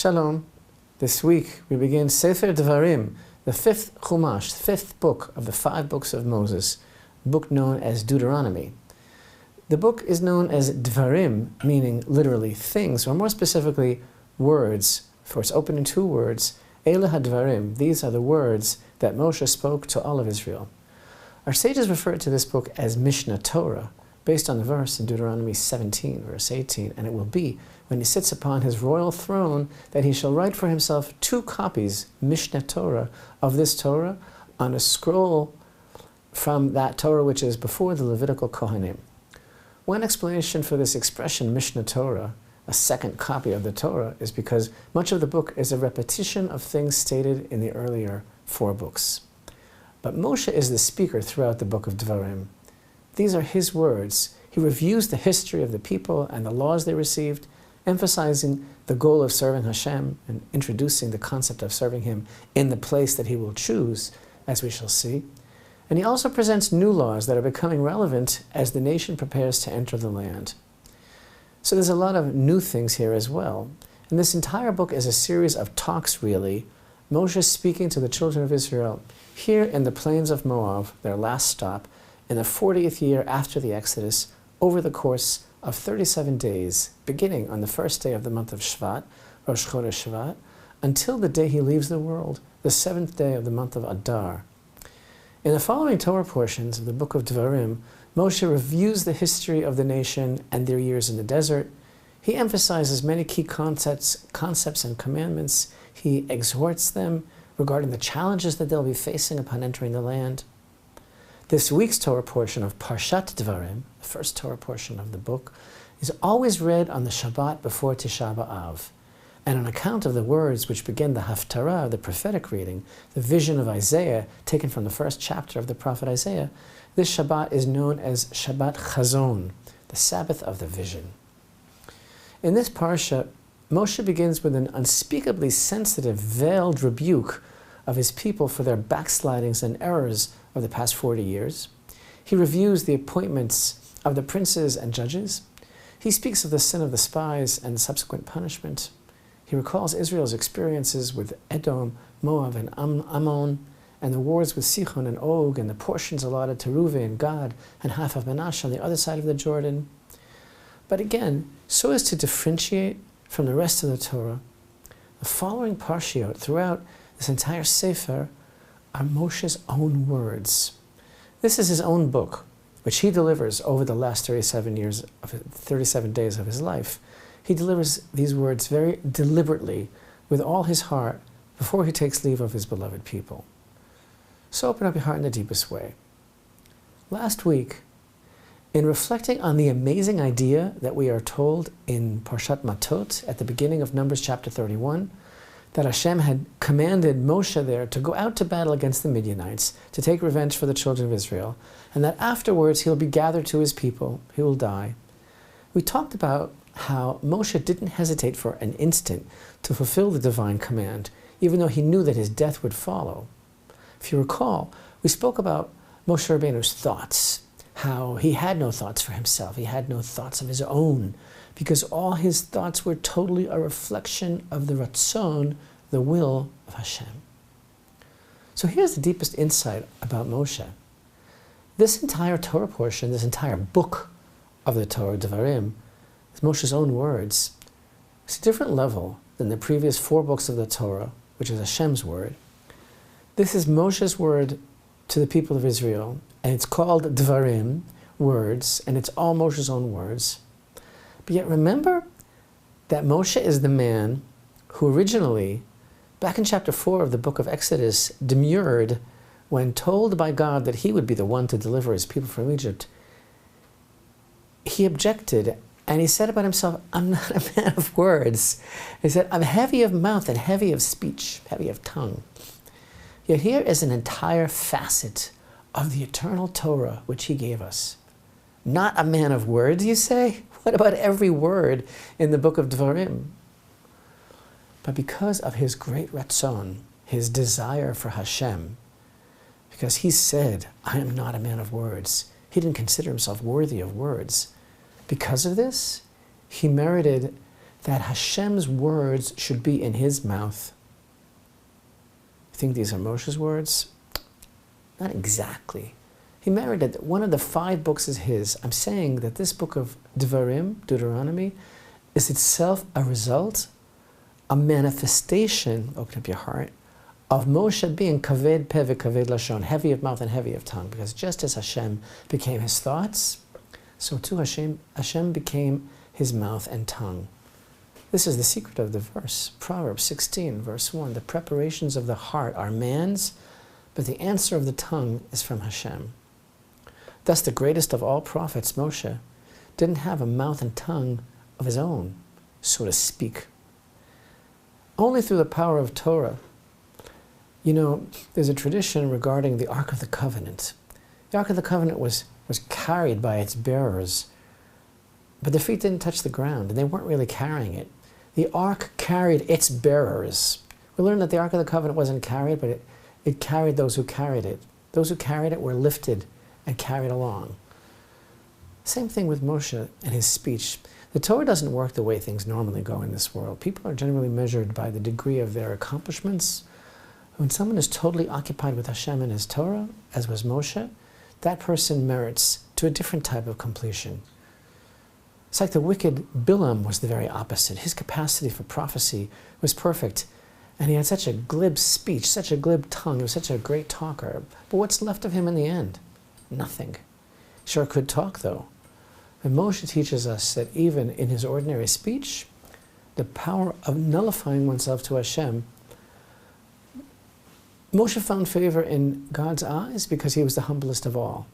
Shalom. This week we begin Sefer Devarim, the fifth Chumash, fifth book of the 5 books of Moses, a book known as Deuteronomy. The book is known as Devarim, meaning literally things, or more specifically, words, for it's opened in 2 words. Ele HaDvarim, these are the words that Moshe spoke to all of Israel. Our sages refer to this book as Mishnah Torah, based on the verse in Deuteronomy 17, verse 18, and it will be, when he sits upon his royal throne, that he shall write for himself 2 copies, Mishnah Torah, of this Torah, on a scroll from that Torah which is before the Levitical Kohanim. One explanation for this expression, Mishnah Torah, a second copy of the Torah, is because much of the book is a repetition of things stated in the earlier 4 books. But Moshe is the speaker throughout the book of Devarim. These are his words. He reviews the history of the people and the laws they received, emphasizing the goal of serving HaShem and introducing the concept of serving him in the place that he will choose, as we shall see. And he also presents new laws that are becoming relevant as the nation prepares to enter the land. So there's a lot of new things here as well. And this entire book is a series of talks, really. Moshe speaking to the children of Israel here in the plains of Moab, their last stop, in the 40th year after the Exodus, over the course of 37 days, beginning on the first day of the month of Shvat, Rosh Chodesh Shvat, until the day he leaves the world, the 7th day of the month of Adar. In the following Torah portions of the Book of Devarim, Moshe reviews the history of the nation and their years in the desert. He emphasizes many key concepts and commandments. He exhorts them regarding the challenges that they'll be facing upon entering the land. This week's Torah portion of Parashat Devarim, the first Torah portion of the book, is always read on the Shabbat before Tisha B'Av. And on account of the words which begin the Haftarah, the prophetic reading, the vision of Isaiah, taken from the first chapter of the prophet Isaiah, this Shabbat is known as Shabbat Chazon, the Sabbath of the vision. In this parsha, Moshe begins with an unspeakably sensitive, veiled rebuke of his people for their backslidings and errors of the past 40 years. He reviews the appointments of the princes and judges. He speaks of the sin of the spies and subsequent punishment. He recalls Israel's experiences with Edom, Moab, and Ammon, and the wars with Sichon and Og, and the portions allotted to Reuven, Gad, and half of Manasseh on the other side of the Jordan. But again, so as to differentiate from the rest of the Torah, the following parshiot throughout this entire Sefer are Moshe's own words. This is his own book, which he delivers over the last 37 days of his life. He delivers these words very deliberately, with all his heart, before he takes leave of his beloved people. So open up your heart in the deepest way. Last week, in reflecting on the amazing idea that we are told in Parshat Matot, at the beginning of Numbers chapter 31, that HaShem had commanded Moshe there to go out to battle against the Midianites, to take revenge for the children of Israel, and that afterwards he'll be gathered to his people, he will die. We talked about how Moshe didn't hesitate for an instant to fulfill the divine command, even though he knew that his death would follow. If you recall, we spoke about Moshe Rabbeinu's thoughts, how he had no thoughts for himself, he had no thoughts of his own, because all his thoughts were totally a reflection of the Ratzon, the will of HaShem. So here's the deepest insight about Moshe. This entire Torah portion, this entire book of the Torah, Devarim, is Moshe's own words. It's a different level than the previous 4 books of the Torah, which is Hashem's word. This is Moshe's word to the people of Israel, and it's called Devarim, words, and it's all Moshe's own words. But yet remember that Moshe is the man who originally, back in chapter 4 of the book of Exodus, demurred when told by God that he would be the one to deliver his people from Egypt. He objected, and he said about himself, I'm not a man of words. He said, I'm heavy of mouth and heavy of speech, heavy of tongue. Yet here is an entire facet of the eternal Torah which he gave us. Not a man of words, you say? What about every word in the book of Devarim? But because of his great Ratzon, his desire for HaShem, because he said, I am not a man of words, he didn't consider himself worthy of words. Because of this, he merited that Hashem's words should be in his mouth. You think these are Moshe's words? Not exactly. He merited that one of the 5 books is his. I'm saying that this book of Devarim, Deuteronomy, is itself a result, a manifestation, open up your heart, of Moshe being kaved peh v'kaved lashon, heavy of mouth and heavy of tongue. Because just as Hashem became his thoughts, so too Hashem became his mouth and tongue. This is the secret of the verse. Proverbs 16, verse 1. The preparations of the heart are man's, but the answer of the tongue is from Hashem. Thus the greatest of all prophets, Moshe, didn't have a mouth and tongue of his own, so to speak. Only through the power of Torah. You know, there's a tradition regarding the Ark of the Covenant. The Ark of the Covenant was carried by its bearers, but their feet didn't touch the ground, and they weren't really carrying it. The Ark carried its bearers. We learned that the Ark of the Covenant wasn't carried, but it carried those who carried it. Those who carried it were lifted and carried along. Same thing with Moshe and his speech. The Torah doesn't work the way things normally go in this world. People are generally measured by the degree of their accomplishments. When someone is totally occupied with Hashem and his Torah, as was Moshe, that person merits to a different type of completion. It's like the wicked Bilam was the very opposite. His capacity for prophecy was perfect, and he had such a glib speech, such a glib tongue, he was such a great talker. But what's left of him in the end? Nothing. Sure could talk, though. And Moshe teaches us that even in his ordinary speech, the power of nullifying oneself to Hashem, Moshe found favor in God's eyes because he was the humblest of all.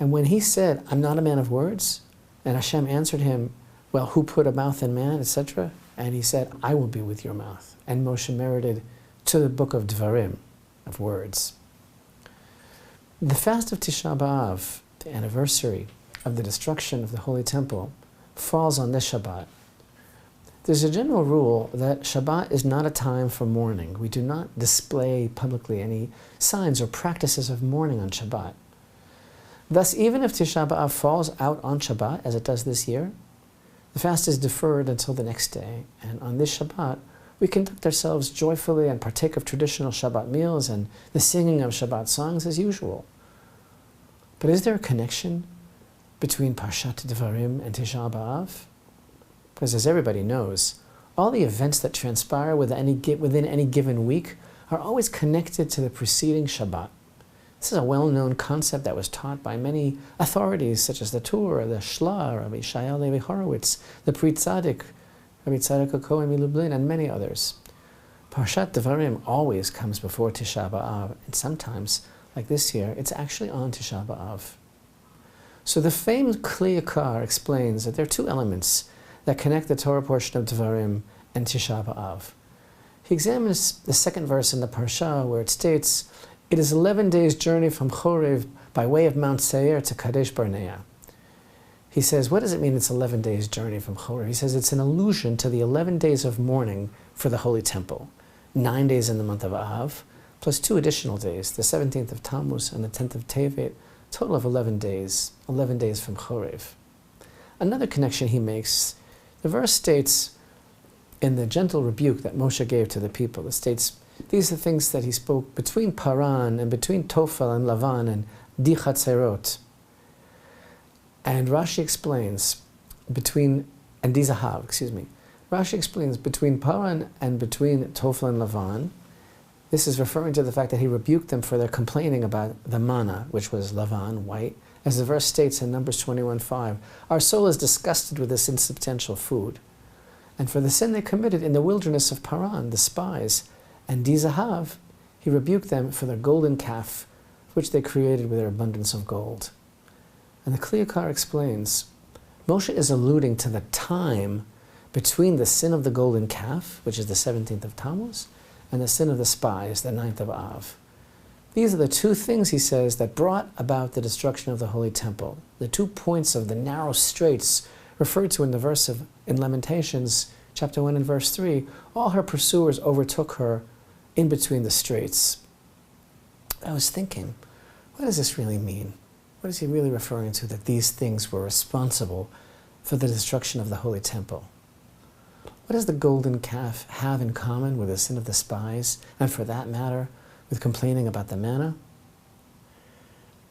And when he said, I'm not a man of words, and Hashem answered him, well, who put a mouth in man, etc.? And he said, I will be with your mouth. And Moshe merited to the book of Devarim, of words. The fast of Tisha B'Av, the anniversary of the destruction of the Holy Temple, falls on this Shabbat. There's a general rule that Shabbat is not a time for mourning. We do not display publicly any signs or practices of mourning on Shabbat. Thus, even if Tisha B'Av falls out on Shabbat, as it does this year, the fast is deferred until the next day. And on this Shabbat, we conduct ourselves joyfully and partake of traditional Shabbat meals and the singing of Shabbat songs as usual. But is there a connection between Parashat Devarim and Tisha B'Av? Because as everybody knows, all the events that transpire within any given week are always connected to the preceding Shabbat. This is a well-known concept that was taught by many authorities such as the Torah, the Shla, Rabbi Yishayel Levi Horowitz, the Pri Tzadik, Rabbi Tzadik HaKohen Milublin, and many others. Parashat Devarim always comes before Tisha B'Av, and sometimes, like this year, it's actually on Tisha B'Av. So the famed Kli Yakar explains that there are 2 elements that connect the Torah portion of Devarim and Tisha B'Av. He examines the 2nd verse in the Parsha where it states, it is 11 days' journey from Chorev by way of Mount Seir to Kadesh Barnea. He says, what does it mean it's 11 days' journey from Chorev? He says it's an allusion to the 11 days of mourning for the Holy Temple. 9 days in the month of Av, plus 2 additional days, the 17th of Tammuz and the 10th of Tevet, total of 11 days from Chorev. Another connection he makes, the verse states in the gentle rebuke that Moshe gave to the people, it states, these are things that he spoke between Paran and between Tofel and Lavan and Di Chatzerot. And Rashi explains, Rashi explains between Paran and between Tofel and Lavan, this is referring to the fact that he rebuked them for their complaining about the manna, which was Lavan, white. As the verse states in Numbers 21:5, our soul is disgusted with this insubstantial food. And for the sin they committed in the wilderness of Paran, the spies, and Di Zahav, he rebuked them for their golden calf, which they created with their abundance of gold. And the Kli Yakar explains, Moshe is alluding to the time between the sin of the golden calf, which is the 17th of Tammuz, and the sin of the spies, the 9th of Av. These are the 2 things, he says, that brought about the destruction of the Holy Temple. The 2 points of the narrow straits referred to in the verse in Lamentations, chapter 1 and verse 3, all her pursuers overtook her in between the straits. I was thinking, what does this really mean? What is he really referring to, that these things were responsible for the destruction of the Holy Temple? What does the golden calf have in common with the sin of the spies, and for that matter, with complaining about the manna?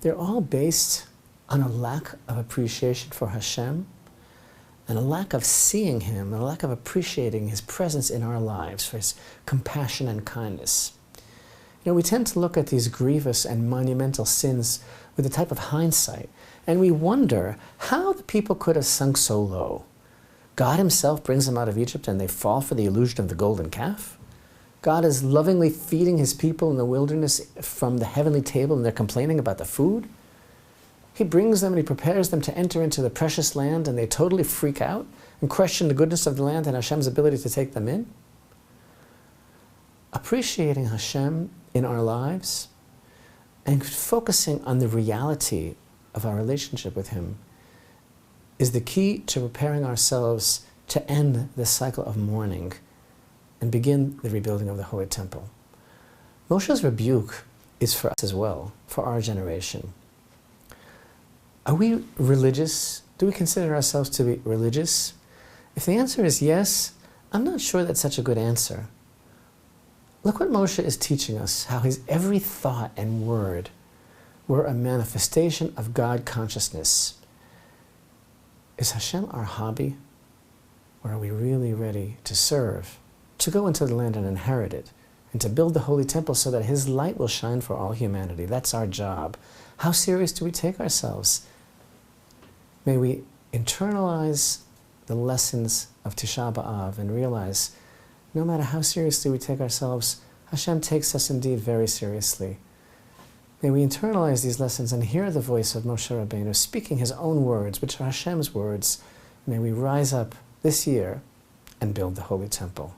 They're all based on a lack of appreciation for HaShem, and a lack of seeing Him, and a lack of appreciating His presence in our lives, for His compassion and kindness. You know, we tend to look at these grievous and monumental sins with a type of hindsight, and we wonder how the people could have sunk so low. God Himself brings them out of Egypt and they fall for the illusion of the golden calf? God is lovingly feeding His people in the wilderness from the heavenly table and they're complaining about the food? He brings them and He prepares them to enter into the precious land and they totally freak out and question the goodness of the land and Hashem's ability to take them in? Appreciating Hashem in our lives and focusing on the reality of our relationship with Him is the key to preparing ourselves to end this cycle of mourning and begin the rebuilding of the Holy Temple. Moshe's rebuke is for us as well, for our generation. Are we religious? Do we consider ourselves to be religious? If the answer is yes, I'm not sure that's such a good answer. Look what Moshe is teaching us, how his every thought and word were a manifestation of God consciousness. Is Hashem our hobby? Or are we really ready to serve, to go into the land and inherit it, and to build the Holy Temple so that His light will shine for all humanity? That's our job. How serious do we take ourselves? May we internalize the lessons of Tisha B'Av and realize no matter how seriously we take ourselves, Hashem takes us indeed very seriously. May we internalize these lessons and hear the voice of Moshe Rabbeinu speaking his own words, which are Hashem's words. May we rise up this year and build the Holy Temple.